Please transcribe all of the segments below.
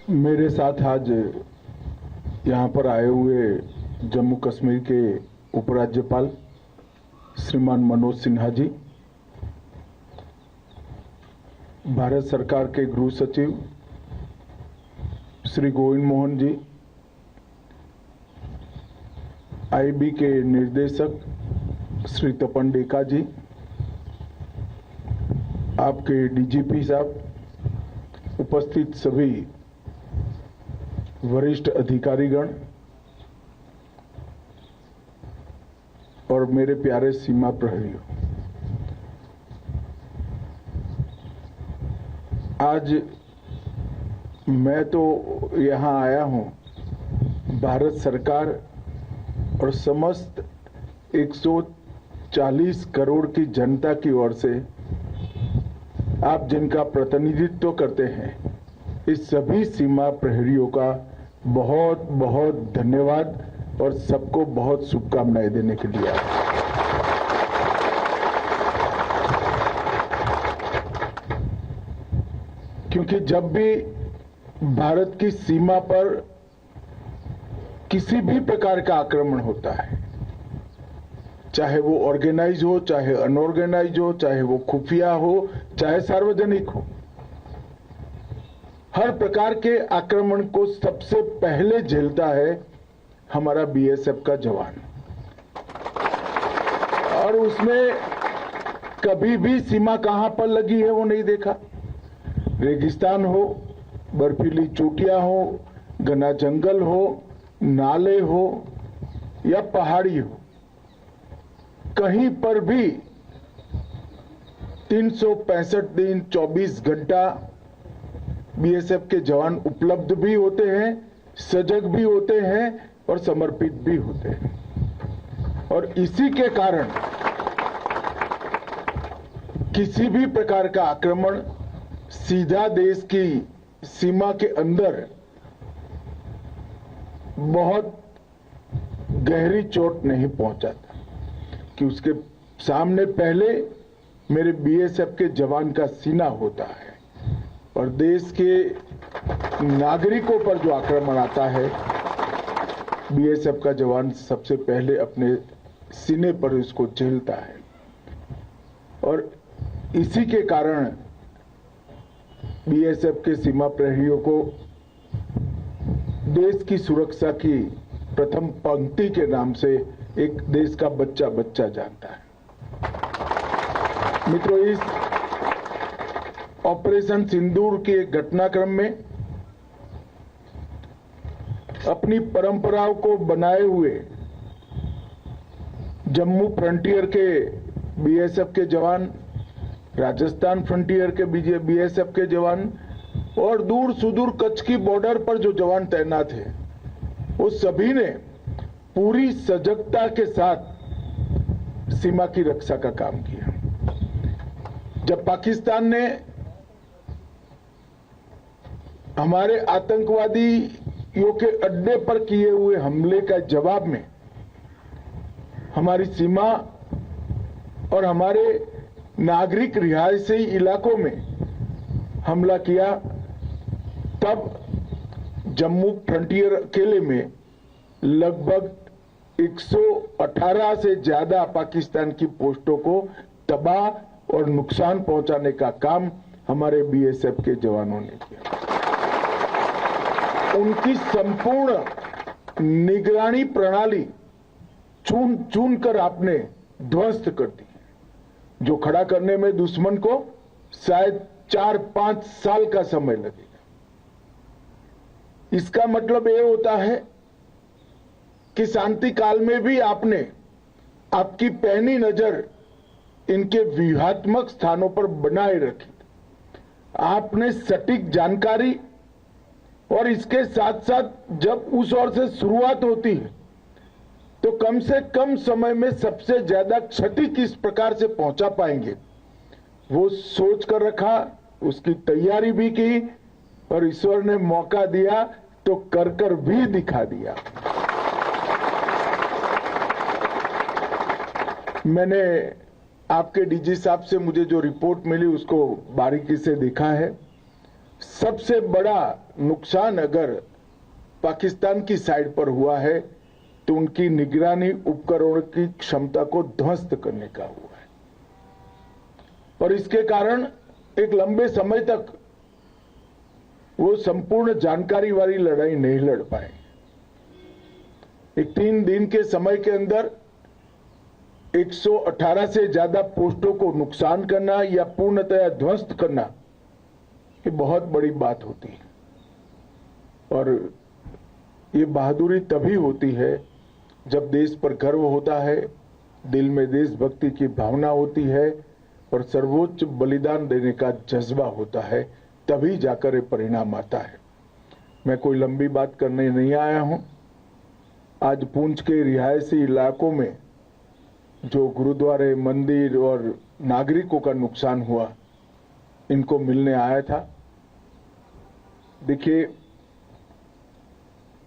मेरे साथ आज यहाँ पर आए हुए जम्मू कश्मीर के उपराज्यपाल श्रीमान मनोज सिन्हा जी, भारत सरकार के गृह सचिव श्री गोविंद मोहन जी, आईबी के निर्देशक श्री तपन डेका जी, आपके डीजीपी साहब, उपस्थित सभी वरिष्ठ अधिकारीगण और मेरे प्यारे सीमा प्रहरियों, आज मैं तो यहाँ आया हूँ भारत सरकार और समस्त 140 करोड़ की जनता की ओर से आप जिनका प्रतिनिधित्व करते हैं, इस सभी सीमा प्रहरियों का बहुत बहुत धन्यवाद और सबको बहुत शुभकामनाएं देने के लिए आया। क्योंकि जब भी भारत की सीमा पर किसी भी प्रकार का आक्रमण होता है, चाहे वो ऑर्गेनाइज हो, चाहे अनऑर्गेनाइज हो, चाहे वो खुफिया हो, चाहे सार्वजनिक हो, हर प्रकार के आक्रमण को सबसे पहले झेलता है हमारा बीएसएफ का जवान। और उसमें कभी भी सीमा कहां पर लगी है वो नहीं देखा। रेगिस्तान हो, बर्फीली चोटियां हो, घना जंगल हो, नाले हो या पहाड़ी हो, कहीं पर भी 365 दिन 24 घंटा बीएसएफ के जवान उपलब्ध भी होते हैं, सजग भी होते हैं और समर्पित भी होते हैं। और इसी के कारण किसी भी प्रकार का आक्रमण सीधा देश की सीमा के अंदर बहुत गहरी चोट नहीं पहुंचाता, कि उसके सामने पहले मेरे बीएसएफ के जवान का सीना होता है और देश के नागरिकों पर जो आक्रमण आता है, बीएसएफ का जवान सबसे पहले अपने सीने पर इसको झेलता है। और इसी के कारण बीएसएफ के सीमा प्रहरियों को देश की सुरक्षा की प्रथम पंक्ति के नाम से एक देश का बच्चा बच्चा जानता है। मित्रों, इस ऑपरेशन सिंदूर के घटनाक्रम में अपनी परंपराओं को बनाए हुए जम्मू फ्रंटियर के बीएसएफ के जवान, राजस्थान फ्रंटियर के बीएसएफ के जवान और दूर सुदूर कच्छ की बॉर्डर पर जो जवान तैनात हैं, वो सभी ने पूरी सजगता के साथ सीमा की रक्षा का काम किया। जब पाकिस्तान ने हमारे आतंकवादियों के अड्डे पर किए हुए हमले का जवाब में हमारी सीमा और हमारे नागरिक रिहायशी इलाकों में हमला किया, तब जम्मू फ्रंटियर अकेले में लगभग 118 से ज्यादा पाकिस्तान की पोस्टों को तबाह और नुकसान पहुंचाने का काम हमारे बीएसएफ के जवानों ने किया। उनकी संपूर्ण निगरानी प्रणाली चुन चुन कर आपने ध्वस्त कर दी, जो खड़ा करने में दुश्मन को शायद 4-5 साल का समय लगेगा। इसका मतलब ये होता है कि शांति काल में भी आपने आपकी पैनी नजर इनके व्यूहात्मक स्थानों पर बनाए रखी। आपने सटीक जानकारी और इसके साथ साथ जब उस ओर से शुरुआत होती है तो कम से कम समय में सबसे ज्यादा क्षति किस प्रकार से पहुंचा पाएंगे वो सोच कर रखा, उसकी तैयारी भी की और ईश्वर ने मौका दिया तो कर भी दिखा दिया। मैंने आपके डीजी साहब से मुझे जो रिपोर्ट मिली उसको बारीकी से देखा है। सबसे बड़ा नुकसान अगर पाकिस्तान की साइड पर हुआ है तो उनकी निगरानी उपकरणों की क्षमता को ध्वस्त करने का हुआ है, और इसके कारण एक लंबे समय तक वो संपूर्ण जानकारी वाली लड़ाई नहीं लड़ पाए। एक 3 दिन के समय के अंदर 118 से ज्यादा पोस्टों को नुकसान करना या पूर्णतया ध्वस्त करना, ये बहुत बड़ी बात होती है। और ये बहादुरी तभी होती है जब देश पर गर्व होता है, दिल में देशभक्ति की भावना होती है और सर्वोच्च बलिदान देने का जज्बा होता है, तभी जाकर ये परिणाम आता है। मैं कोई लंबी बात करने नहीं आया हूं। आज पुंछ के रिहायशी इलाकों में जो गुरुद्वारे, मंदिर और नागरिकों का नुकसान हुआ, इनको मिलने आया था। देखिए,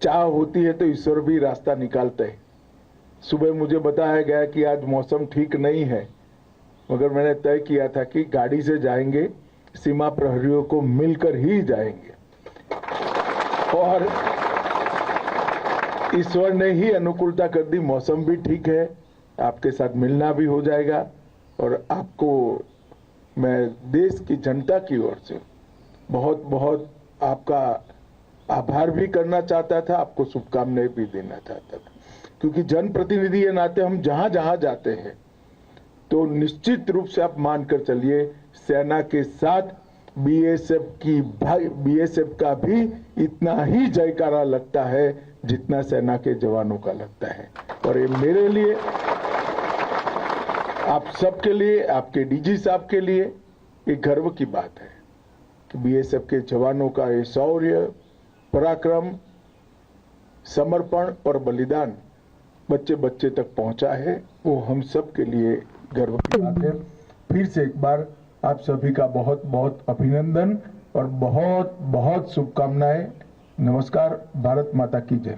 चाह होती है तो ईश्वर भी रास्ता निकालते हैं। सुबह मुझे बताया गया कि आज मौसम ठीक नहीं है, मगर मैंने तय किया था कि गाड़ी से जाएंगे, सीमा प्रहरियों को मिलकर ही जाएंगे, और ईश्वर ने ही अनुकूलता कर दी। मौसम भी ठीक है, आपके साथ मिलना भी हो जाएगा, और आपको मैं देश की जनता की ओर से बहुत बहुत आपका आभार भी करना चाहता था, आपको शुभकामनाएं भी देना चाहता था, क्योंकि जनप्रतिनिधि के नाते हम जहां जहां जाते हैं तो निश्चित रूप से आप मानकर चलिए, सेना के साथ बीएसएफ का भी इतना ही जयकारा लगता है जितना सेना के जवानों का लगता है। और ये मेरे लिए, आप सबके लिए, आपके डीजी साहब के लिए एक गर्व की बात है कि बीएसएफ के जवानों का ये शौर्य, पराक्रम, समर्पण और बलिदान बच्चे बच्चे तक पहुंचा है। वो हम सब के लिए गर्व की बात है। फिर से एक बार आप सभी का बहुत बहुत अभिनंदन और बहुत बहुत शुभकामनाएं। नमस्कार। भारत माता की जय।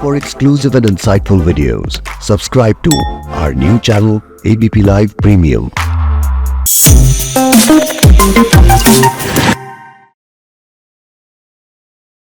For exclusive and insightful videos, subscribe to our new channel ABP Live Premium.